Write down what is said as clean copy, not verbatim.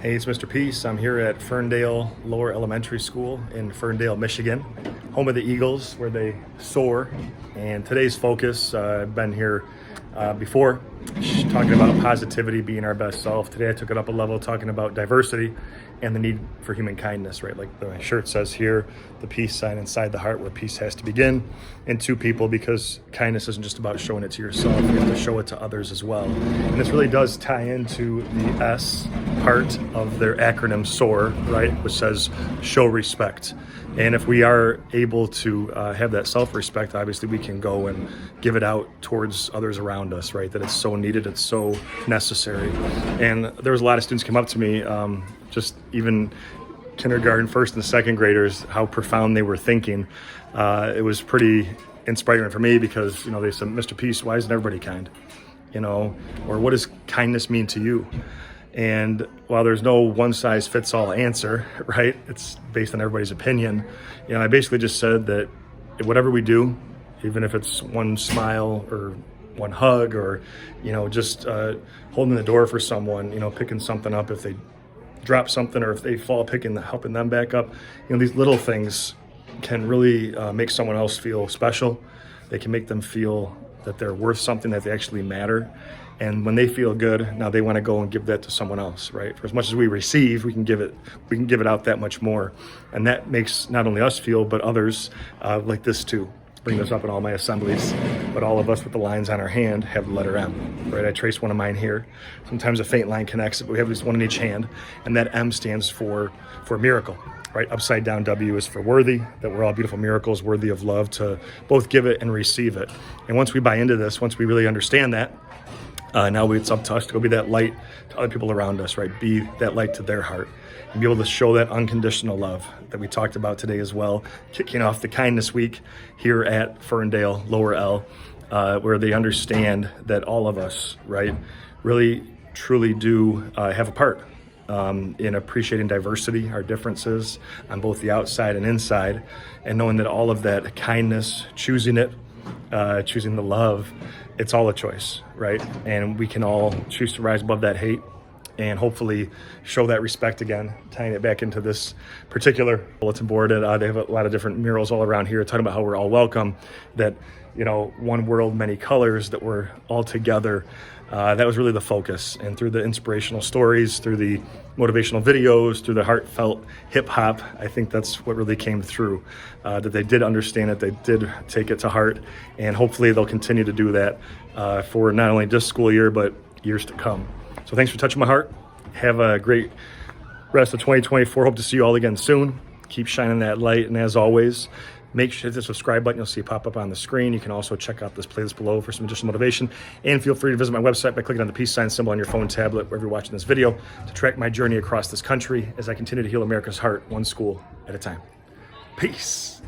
Hey, it's Mr. Peace. I'm here at Ferndale Lower Elementary School in Ferndale, Michigan, home of the Eagles, where they soar. And today's focus, I've been here before, talking about positivity, being our best self. Today I took it up a level, talking about diversity and the need for human kindness, right? Like the shirt says here, the peace sign inside the heart where peace has to begin in two people, because kindness isn't just about showing it to yourself, you have to show it to others as well. And this really does tie into the S part of their acronym SOAR, right? Which says show respect. And if we are able to have that self-respect, obviously we can go and give it out towards others around us, right? That it's so needed, it's so necessary. And there was a lot of students come up to me, just even kindergarten, first and second graders, how profound they were thinking. It was pretty inspiring for me because, they said, Mr. Peace, why isn't everybody kind? Or what does kindness mean to you? And while there's no one-size-fits-all answer, right, it's based on everybody's opinion, I basically just said that whatever we do, even if it's one smile or one hug or, just holding the door for someone, picking something up if they drop something or if they fall, helping them back up, these little things can really make someone else feel special. They can make them feel that they're worth something, that they actually matter. And when they feel good, now they want to go and give that to someone else, right? For as much as we receive, we can give it out that much more. And that makes not only us feel, but others like this too. Bring this up in all my assemblies, but all of us with the lines on our hand have the letter M, right? I traced one of mine here. Sometimes a faint line connects it, but we have at least one in each hand. And that M stands for miracle, right? Upside down W is for worthy, that we're all beautiful miracles, worthy of love, to both give it and receive it. And once we buy into this, once we really understand that, now it's up to us to go be that light to other people around us, right? Be that light to their heart and be able to show that unconditional love that we talked about today as well, kicking off the Kindness Week here at Ferndale Lower L, where they understand that all of us, right, really, truly do have a part in appreciating diversity, our differences on both the outside and inside, and knowing that all of that kindness, choosing it, choosing the love, it's all a choice, right? And we can all choose to rise above that hate and hopefully show that respect again, tying it back into this particular bulletin board. And they have a lot of different murals all around here talking about how we're all welcome, that, one world, many colors, that we're all together. That was really the focus. And through the inspirational stories, through the motivational videos, through the heartfelt hip hop, I think that's what really came through, that they did understand it, they did take it to heart, and hopefully they'll continue to do that for not only this school year, but years to come. So thanks for touching my heart. Have a great rest of 2024. Hope to see you all again soon. Keep shining that light. And as always, make sure to hit the subscribe button. You'll see it pop up on the screen. You can also check out this playlist below for some additional motivation. And feel free to visit my website by clicking on the peace sign symbol on your phone, tablet, wherever you're watching this video, to track my journey across this country as I continue to heal America's heart, one school at a time. Peace.